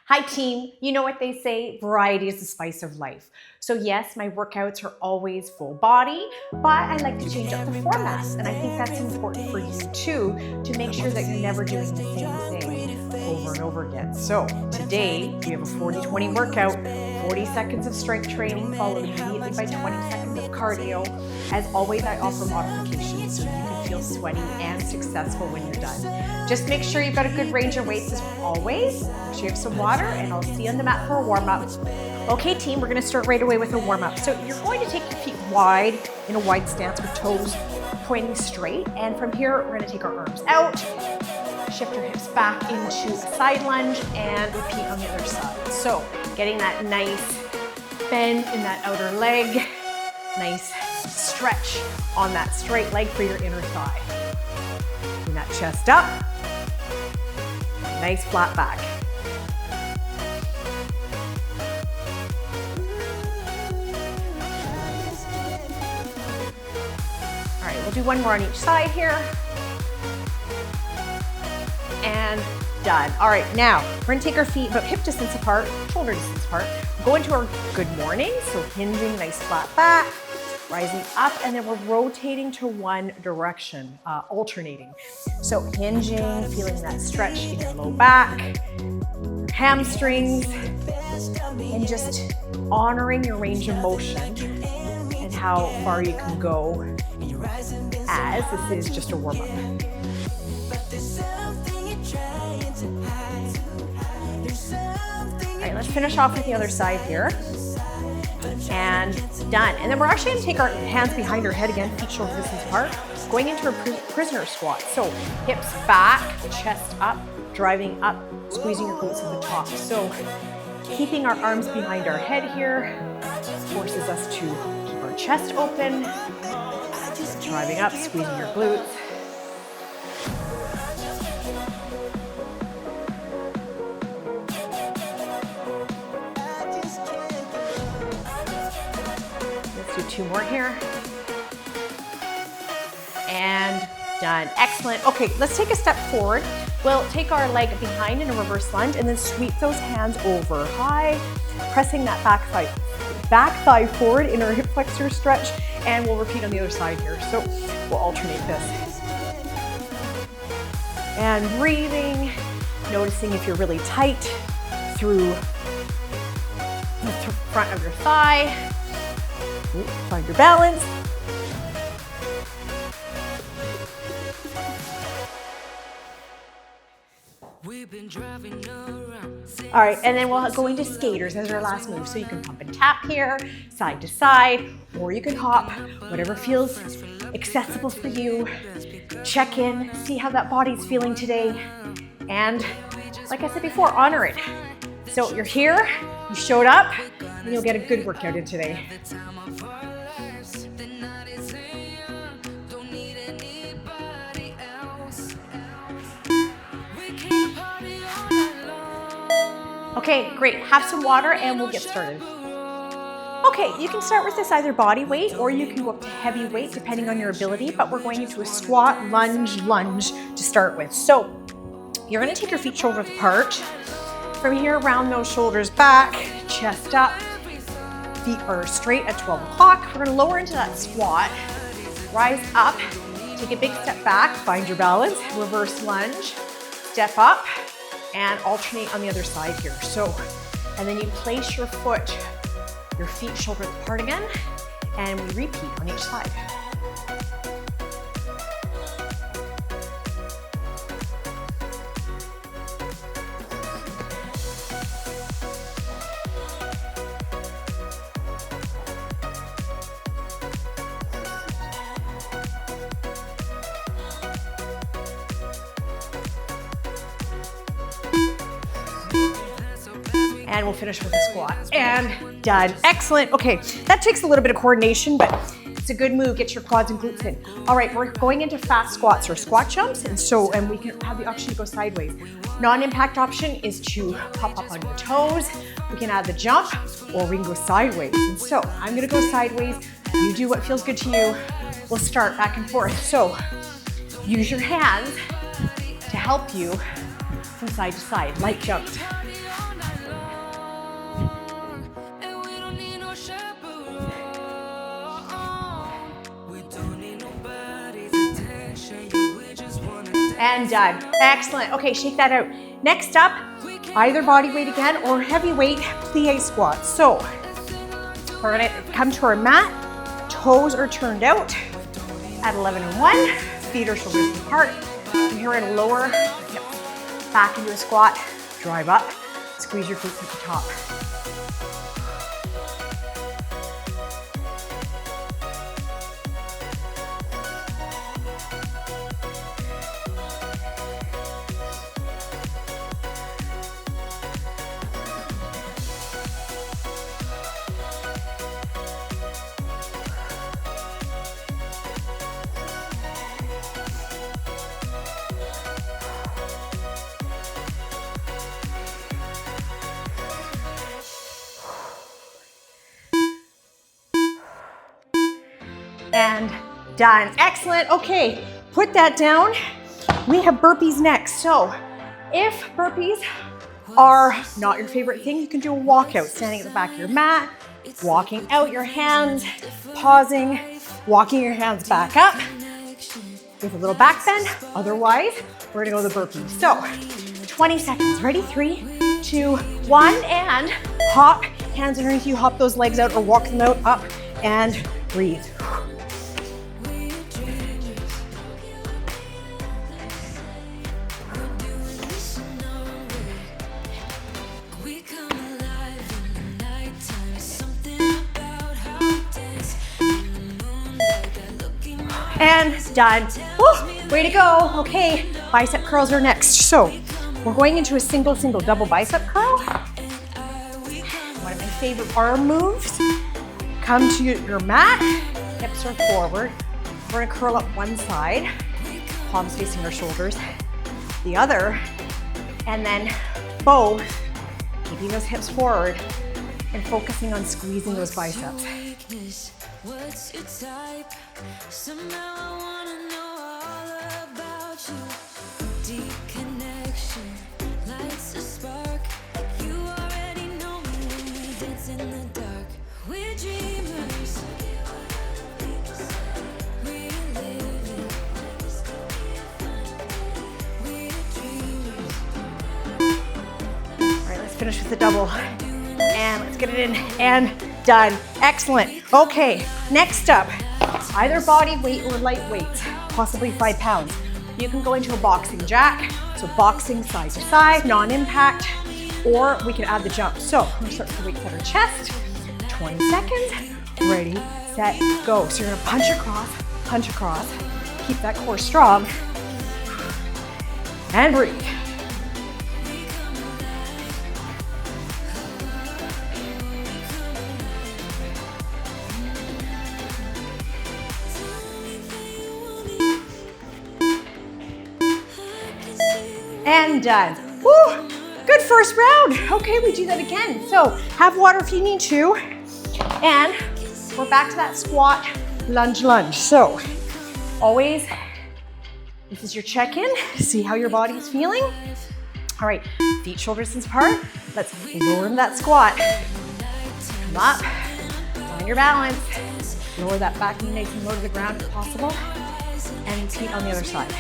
Hi team, you know what they say, variety is the spice of life. So yes, my workouts are always full body, but I like to change up the formats, and I think that's important for you too, to make sure that you're never doing the same thing over and over again. So today we have a 40-20 workout, 40 seconds of strength training followed immediately by 20 seconds of cardio. As always, I offer modifications so you can feel sweaty and successful when you're done. Just make sure you've got a good range of weights as always. Make sure you have some water, and I'll see you on the mat for a warm-up. Okay team, we're gonna start right away with a warm-up. So you're going to take your feet wide in a wide stance with toes pointing straight. And from here, we're gonna take our arms out, shift your hips back into a side lunge, and repeat on the other side. So getting that nice bend in that outer leg, nice stretch on that straight leg for your inner thigh. Bring that chest up, nice flat back. All right, we'll do one more on each side here. And done. All right, now we're gonna take our feet about hip distance apart, shoulder distance apart. Go into our good morning, so hinging, nice flat back, rising up, and then we're rotating to one direction, alternating. So hinging, feeling that stretch in your low back, hamstrings, and just honoring your range of motion and how far you can go as this is just a warm-up. All right, let's finish off with the other side here. And done. And then we're actually gonna take our hands behind our head again, feet shoulder distance apart, going into a prisoner squat. So hips back, chest up, driving up, squeezing your glutes at the top. So keeping our arms behind our head here forces us to keep our chest open, driving up, squeezing your glutes. Do two more here. And done. Excellent. Okay, let's take a step forward. We'll take our leg behind in a reverse lunge and then sweep those hands over high, pressing that back thigh forward in our hip flexor stretch, and we'll repeat on the other side here. So we'll alternate this. And breathing, noticing if you're really tight through the front of your thigh. Find your balance. All right, and then we'll go into skaters as our last move. So you can pump and tap here, side to side, or you can hop, whatever feels accessible for you. Check in, see how that body's feeling today. And like I said before, honor it. So you're here, you showed up, and you'll get a good workout in today. Okay, great. Have some water and we'll get started. Okay, you can start with this either body weight or you can go up to heavy weight depending on your ability, but we're going into a squat, lunge to start with. So you're gonna take your feet shoulders apart. From here, round those shoulders back, chest up, feet are straight at 12 o'clock. We're gonna lower into that squat, rise up, take a big step back, find your balance, reverse lunge, step up, and alternate on the other side here. So, and then you place your feet shoulder apart again, and we repeat on each side. And we'll finish with a squat. And done. Excellent. Okay, that takes a little bit of coordination, but it's a good move. Get your quads and glutes in. All right, we're going into fast squats or squat jumps, and we can have the option to go sideways. Non-impact option is to pop up on your toes. We can add the jump, or we can go sideways. And so I'm gonna go sideways. You do what feels good to you. We'll start back and forth. So use your hands to help you from side to side, like jumps. And done. Excellent. Okay, shake that out. Next up, either body weight again or heavy weight plie squats. So we're gonna come to our mat. Toes are turned out at 11 and 1. Feet are shoulders apart. And here we're gonna lower hips back into a squat. Drive up. Squeeze your glutes at the top. And done. Excellent. Okay, put that down. We have burpees next. So if burpees are not your favorite thing, you can do a walkout, standing at the back of your mat, walking out your hands, pausing, walking your hands back up with a little back bend. Otherwise, we're gonna go to the burpees. So 20 seconds. Ready? 3, 2, 1, and hop. Hands underneath you, hop those legs out or walk them out, up, and breathe. And done. Woo, way to go. Okay, bicep curls are next. So we're going into a single, double bicep curl. One of my favorite arm moves. Come to your mat, hips are forward. We're gonna curl up one side, palms facing our shoulders, the other, and then both, keeping those hips forward and focusing on squeezing those biceps. What's your type? Somehow I wanna know all about you. Deep connection lights a spark. You already know me when we dance in the dark. We're dreamers. We're living. We're dreamers. All right, let's finish with the double. And let's get it in and done. Excellent. Okay, next up, either body weight or light weights, possibly 5 pounds. You can go into a boxing jack, so boxing side to side, non-impact, or we can add the jump. So we're gonna start with the weights at our chest. 20 seconds. Ready, set, go. So you're gonna punch across, keep that core strong, and breathe. And done. Woo, good first round. Okay, we do that again. So have water if you need to. And we're back to that squat, lunge. So always, this is your check-in. See how your body's feeling. All right, feet, shoulders apart. Let's lower in that squat. Come up, find your balance. Lower that back knee nice and low to the ground if possible. And feet on the other side.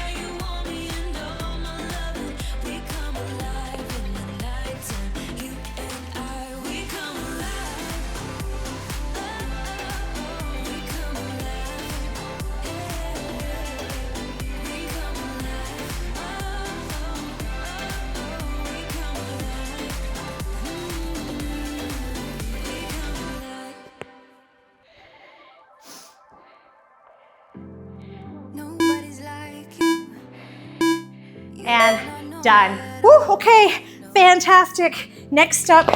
And done. Woo, okay, fantastic. Next up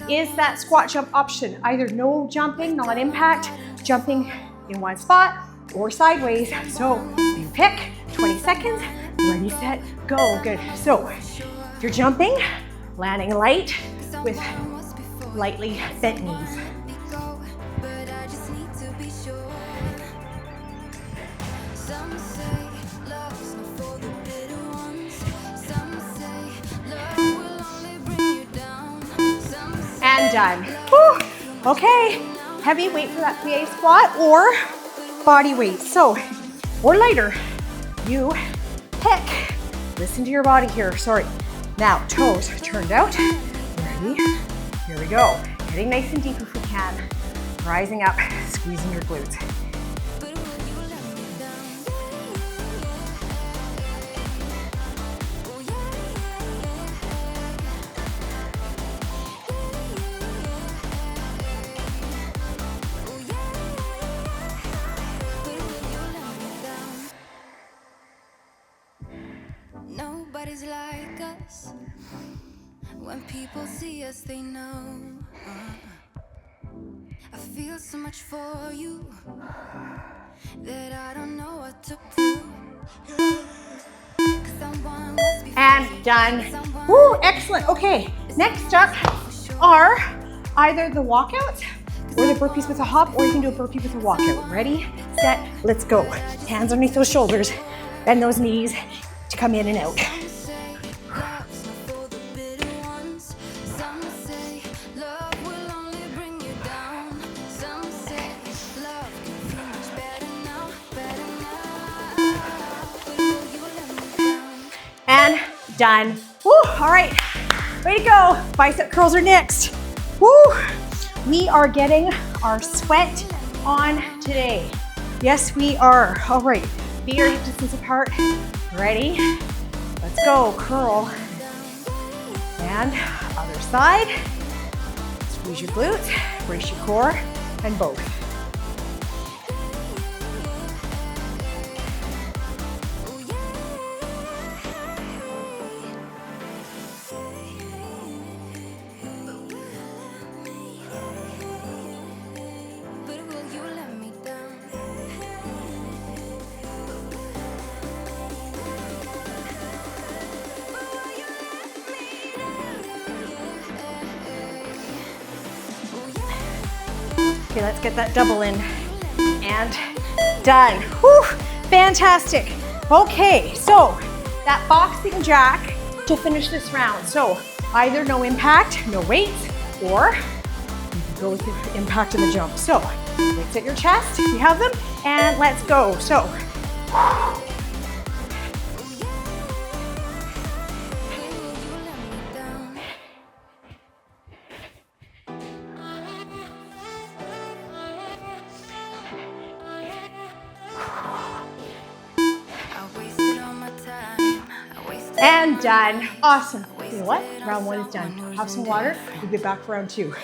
is that squat jump option. Either no jumping, non-impact, jumping in one spot, or sideways. So you pick, 20 seconds, ready, set, go. Good. So if you're jumping, landing light with lightly bent knees. And done. Woo. Okay, heavy weight for that plie squat or body weight. So, or lighter, you pick. Listen to your body here, sorry. Now, toes turned out. Ready? Here we go. Getting nice and deep if we can. Rising up, squeezing your glutes. Nobody's like us. When people see us, they know. I feel so much for you that I don't know what to do. And done. Woo, excellent. Okay, next up are either the walkouts or the burpees with a hop, or you can do a burpee with a walkout. Ready, set, let's go. Hands underneath those shoulders, bend those knees to come in and out. And done. Woo, all right, way to go. Bicep curls are next. Woo, we are getting our sweat on today. Yes, we are. All right, feet are hip distance apart. Ready? Let's go, curl. And other side. Squeeze your glutes, brace your core, and both. Okay, let's get that double in. And done. Whew, fantastic. Okay, so that boxing jack to finish this round. So either no impact, no weights, or you can go with the impact and the jump. So weights at your chest, you have them, and let's go. So. And done. Awesome. You know what? Round one is done. Have some water. We'll get back for round two.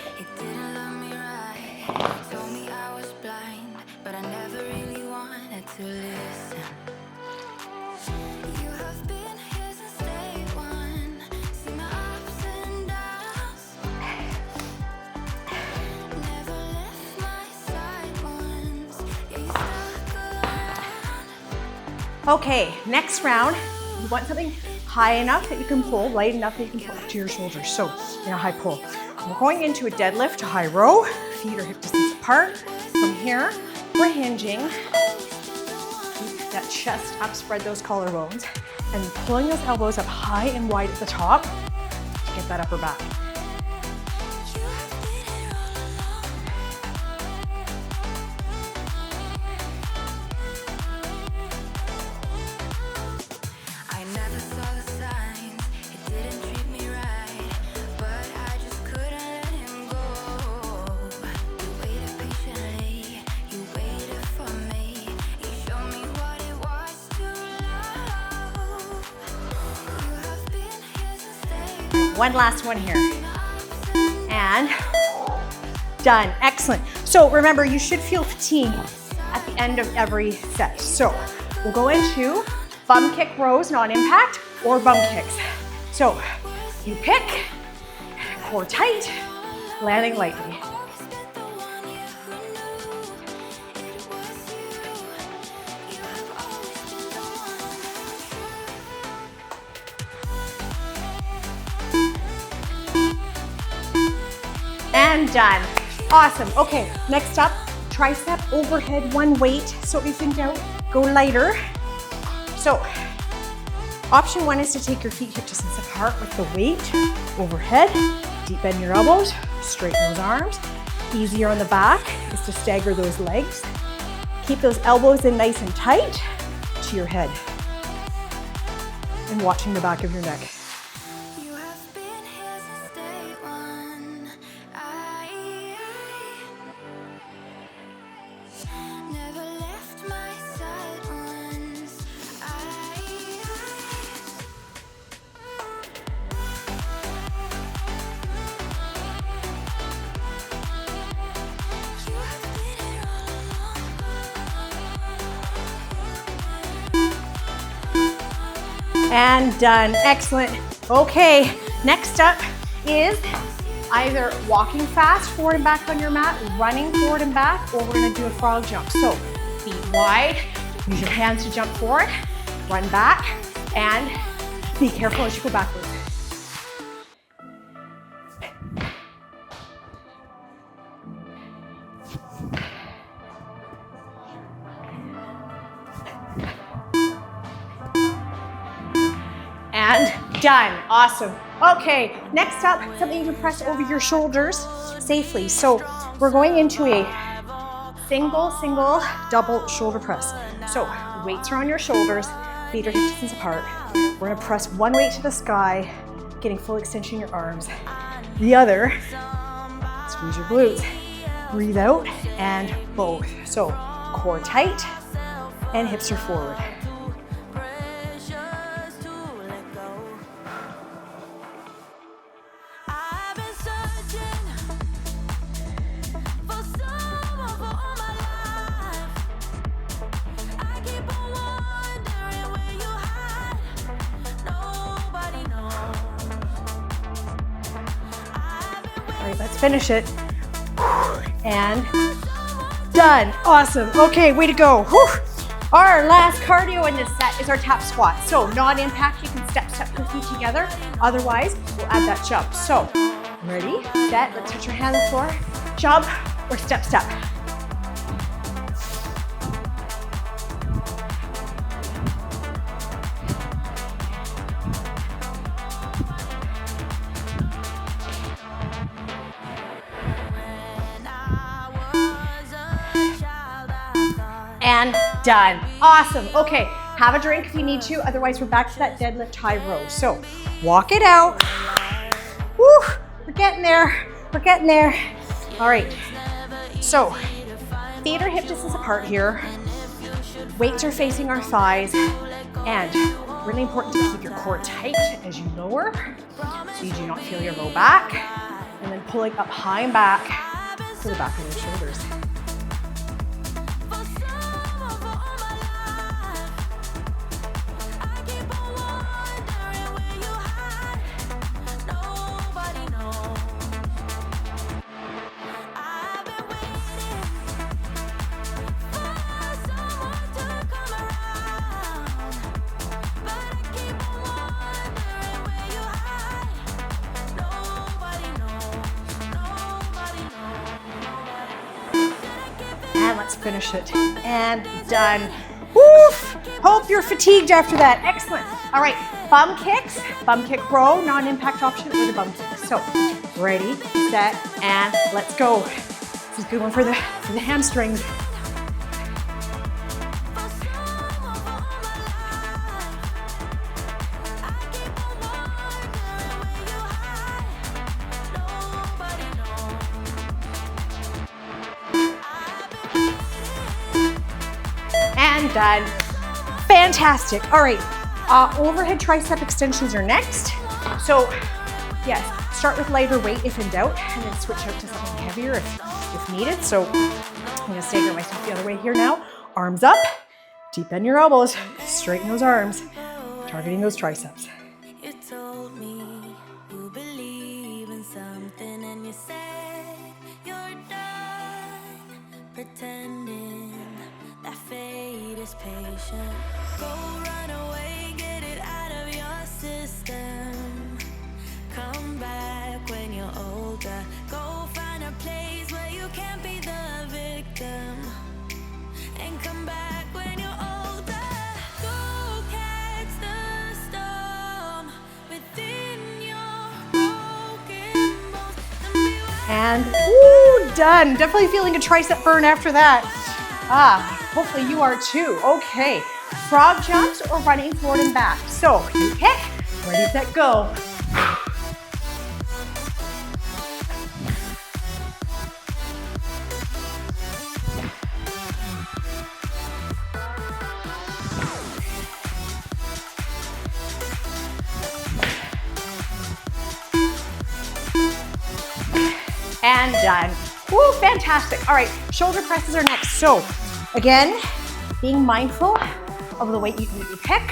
Okay, next round, you want something high enough that you can pull, light enough that you can pull up to your shoulders. So in a high pull. We're going into a deadlift to high row. Feet are hip distance apart. From here, we're hinging. Keep that chest up, spread those collarbones, and pulling those elbows up high and wide at the top to get that upper back. One last one here. And done. Excellent. So remember, you should feel fatigue at the end of every set. So we'll go into bum kick rows, non-impact, or bum kicks. So you pick, core tight, landing lightly. And done. Awesome. Okay, next up, tricep overhead, one weight. So if in doubt, go lighter. So option one is to take your feet hip distance apart with the weight overhead. Deep bend your elbows, straighten those arms. Easier on the back is to stagger those legs. Keep those elbows in nice and tight to your head. and watching the back of your neck. You have been here since day one. I never left my side once. You have been here all along. And done. Excellent. Okay, next up is either walking fast forward and back on your mat, running forward and back, or we're gonna do a frog jump. So feet wide, use your hands to jump forward, run back, and be careful as you go backwards. And done. Awesome. Okay, next up, something you can press over your shoulders safely. So we're going into a single, double shoulder press. So weights are on your shoulders, feet are hip distance apart. We're gonna press one weight to the sky, getting full extension in your arms. The other, squeeze your glutes. Breathe out and both. So core tight and hips are forward. All right, let's finish it. And done. Awesome. Okay, way to go. Whew. Our last cardio in this set is our tap squat. So non-impact, you can step your feet together. Otherwise, we'll add that jump. So ready, set, let's touch your hand on the floor. Jump or step. And done. Awesome. Okay, have a drink if you need to. Otherwise, we're back to that deadlift high row. So walk it out. Woo, we're getting there. We're getting there. All right. So feet are hip distance apart here. Weights are facing our thighs. And really important to keep your core tight as you lower so you do not feel your low back. And then pulling up high and back to the back of your shoulders. And let's finish it. And done. Woof! Hope you're fatigued after that. Excellent. All right, bum kicks, bum kick row, non-impact option or the bum kick. So ready, set, and let's go. This is a good one for the hamstrings. And done. Fantastic. All right, overhead tricep extensions are next. So yes, start with lighter weight if in doubt, and then switch out to something heavier if needed. So I'm gonna stagger myself the other way here now. Arms up, deep bend your elbows, straighten those arms, targeting those triceps. You told me you believe in something and you said you're done pretending that fate is patient. Go run away, get it out of your system. Come back when you're older. Go find a place where you can't be the victim. And come back when you're older. Go catch the storm within your broken bones. And woo, done. Definitely feeling a tricep burn after that. Hopefully you are too. Okay, frog jumps or running forward and back. So you pick, ready, set, go. And done. Woo, fantastic. All right, shoulder presses are next. So again, being mindful of the weight you pick.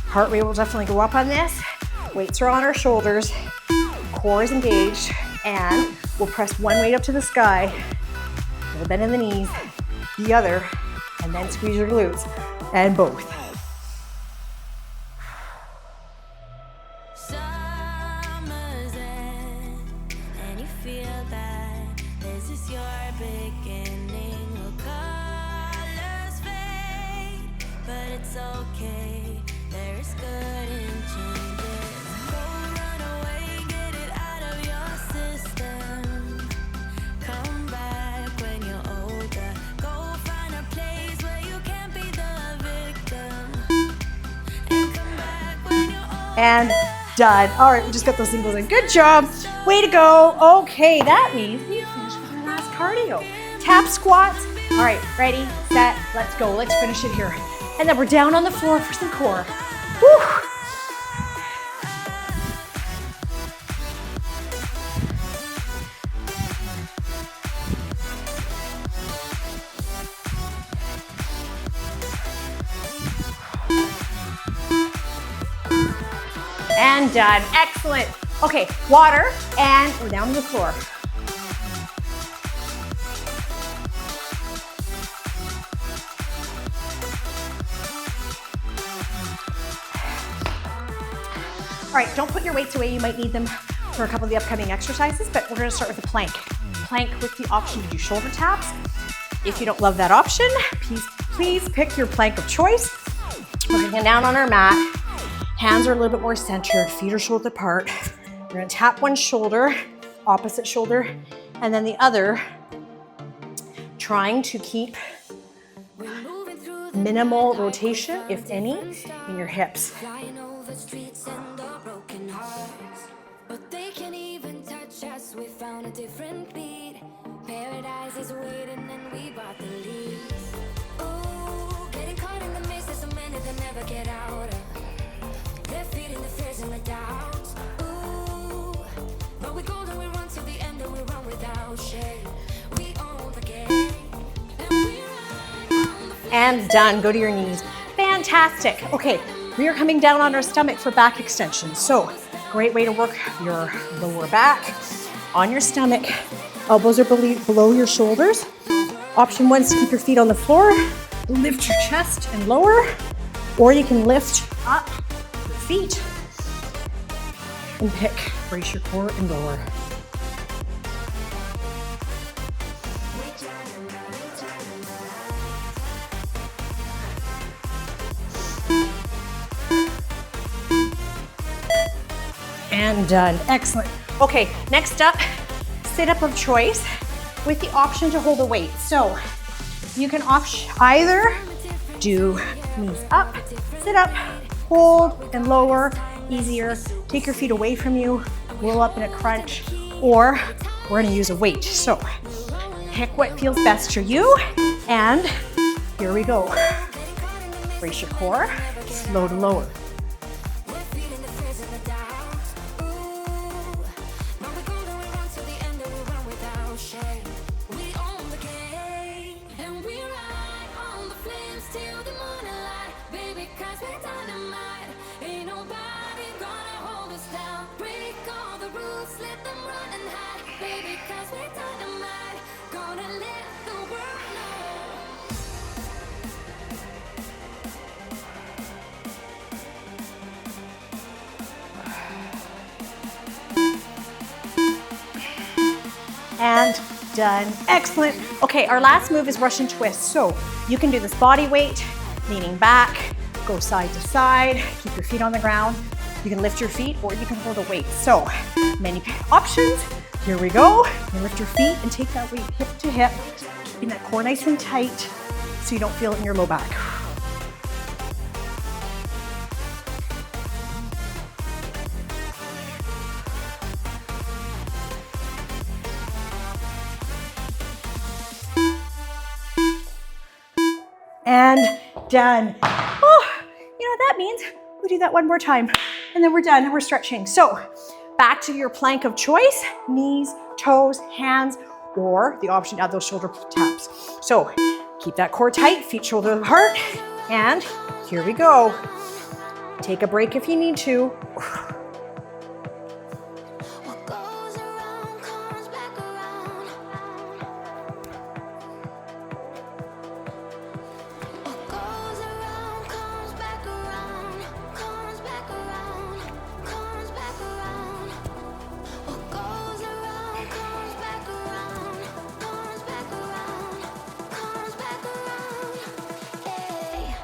Heart rate will definitely go up on this. Weights are on our shoulders, core is engaged, and we'll press one weight up to the sky, a little bend in the knees, the other, and then squeeze your glutes, and both. Summer's end, and you feel that this is your beginning. Will colors fade, but it's okay. There is good in changes. Go run away, get it out of your system. Come back when you're older. Go find a place where you can't be the victim. And come back when you're older. And done. All right, we just got those singles in. Good job. Way to go. Okay, that means we finished with our last cardio. Tap squats. All right, ready, set, let's go. Let's finish it here. And then we're down on the floor for some core. Woo. And done. Excellent. Okay, water, and we're down on the floor. All right, don't put your weights away. You might need them for a couple of the upcoming exercises, but we're gonna start with the plank. Plank with the option to do shoulder taps. If you don't love that option, please pick your plank of choice. We're gonna get down on our mat. Hands are a little bit more centered, feet are shoulder apart. We're gonna tap one shoulder, opposite shoulder, and then the other, trying to keep minimal rotation, if any, in your hips. Flying over streets and the broken hearts, but they can't even touch us. We found a different beat. Paradise is waiting and we bought the leaves. Ooh, getting caught in the maze, there's so many that never get out of. They're feeding the fears and the doubts. Ooh, but we golden, we run to the end and we run without shame. We own the game, and we ride on the And done. Go to your knees. Fantastic. Okay, we are coming down on our stomach for back extension. So, great way to work your lower back on your stomach. Elbows are below your shoulders. Option one is to keep your feet on the floor. Lift your chest and lower, or you can lift up your feet and pick. Brace your core and lower. And done. Excellent. Okay, next up, sit up of choice with the option to hold a weight. So you can either do knees up, sit up, hold and lower, easier. Take your feet away from you, roll up in a crunch, or we're gonna use a weight. So pick what feels best for you, and here we go. Brace your core, slow to lower. And done. Excellent. Okay, our last move is Russian twist. So you can do this body weight, leaning back, go side to side, keep your feet on the ground. You can lift your feet or you can hold a weight. So many options. Here we go. You lift your feet and take that weight hip to hip, keeping that core nice and tight so you don't feel it in your low back. and done. Oh, you know what that means? We'll do that one more time and then we're done and we're stretching. So back to your plank of choice, knees, toes, hands, or the option to add those shoulder taps. So keep that core tight, feet shoulder apart, and here we go. Take a break if you need to. What goes around comes back around. What goes around comes back around. Comes back around. Comes back around. What goes around comes back around. Comes back around. Comes back around. Hey.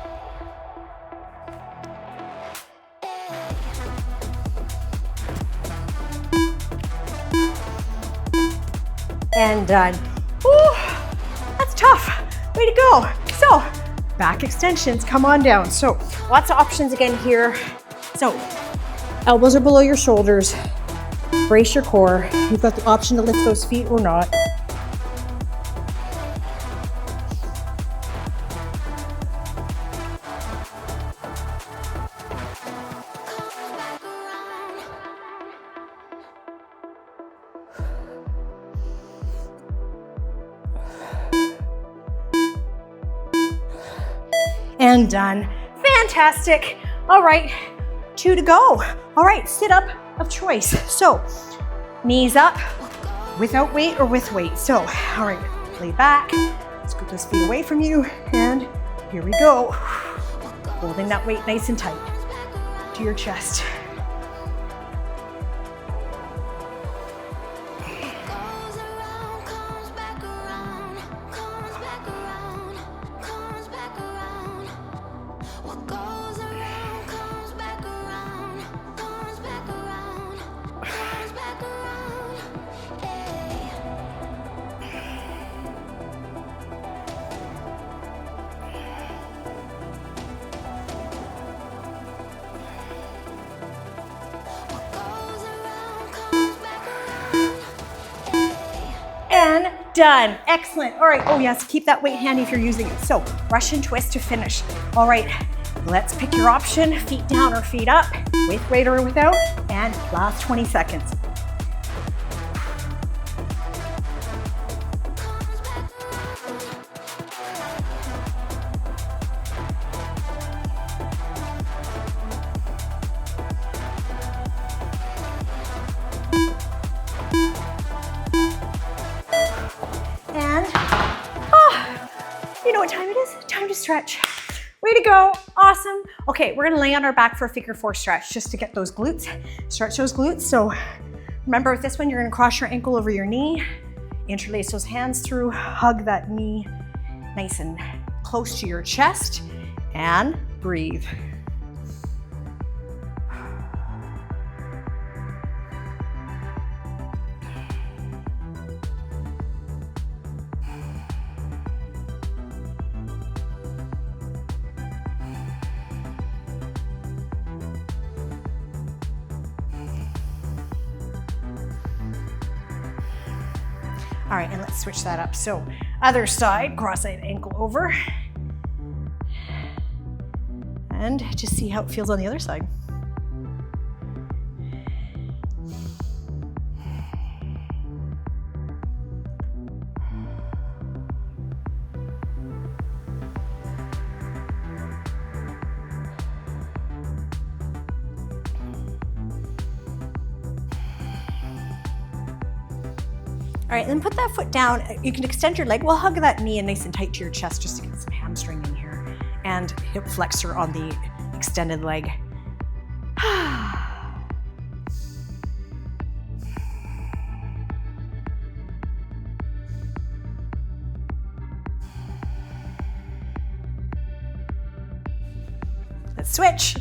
And done. Ooh, that's tough. Way to go. So, back extensions, come on down. So, lots of options again here. So, elbows are below your shoulders. Brace your core. You've got the option to lift those feet or not. And done. Fantastic. All right, 2 to go. All right, sit up of choice. So, knees up, without weight or with weight. So, all right, lay back, scoot those feet away from you, and here we go. Holding that weight nice and tight to your chest. And done. Excellent. All right. Oh yes, keep that weight handy if you're using it. So Russian twist to finish. All right, let's pick your option. Feet down or feet up, with weight or without, and last 20 seconds. What time it is? Time to stretch. Way to go. Awesome. Okay, we're gonna lay on our back for a figure 4 stretch just to get those glutes, stretch those glutes. So remember with this one, you're gonna cross your ankle over your knee, interlace those hands through, hug that knee nice and close to your chest, and breathe. All right, and let's switch that up. So other side, cross-eyed ankle over. And just see how it feels on the other side. All right, then put that foot down. You can extend your leg. We'll hug that knee in nice and tight to your chest just to get some hamstring in here. And hip flexor on the extended leg. Let's switch.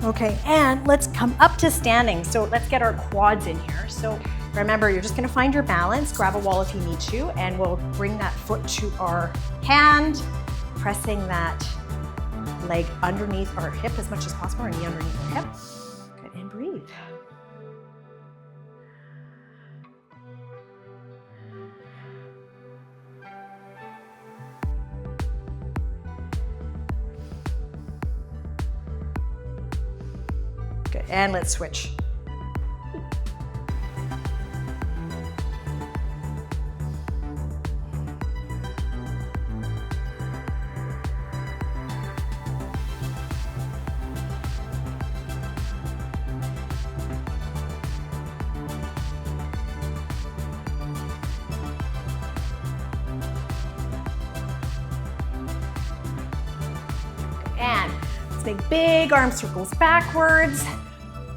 Okay, and let's come up to standing. So let's get our quads in here. So remember, you're just gonna find your balance, grab a wall if you need to, and we'll bring that foot to our hand, pressing that leg underneath our hip as much as possible, our knee underneath our hip. Good, and breathe. Good, and let's switch. And let's make big arm circles backwards.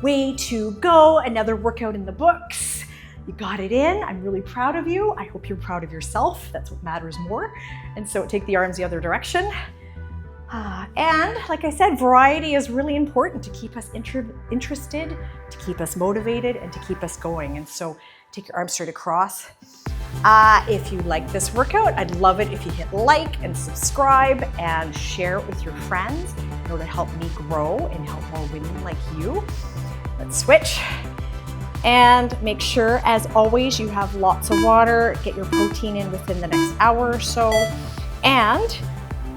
Way to go, another workout in the books. You got it in, I'm really proud of you. I hope you're proud of yourself, that's what matters more. And so take the arms the other direction. And like I said, variety is really important to keep us interested, to keep us motivated, and to keep us going. And so take your arms straight across. If you like this workout, I'd love it if you hit like and subscribe and share it with your friends in order to help me grow and help more women like you. Let's switch. And make sure, as always, you have lots of water. Get your protein in within the next hour or so. And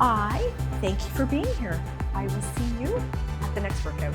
I thank you for being here. I will see you at the next workout.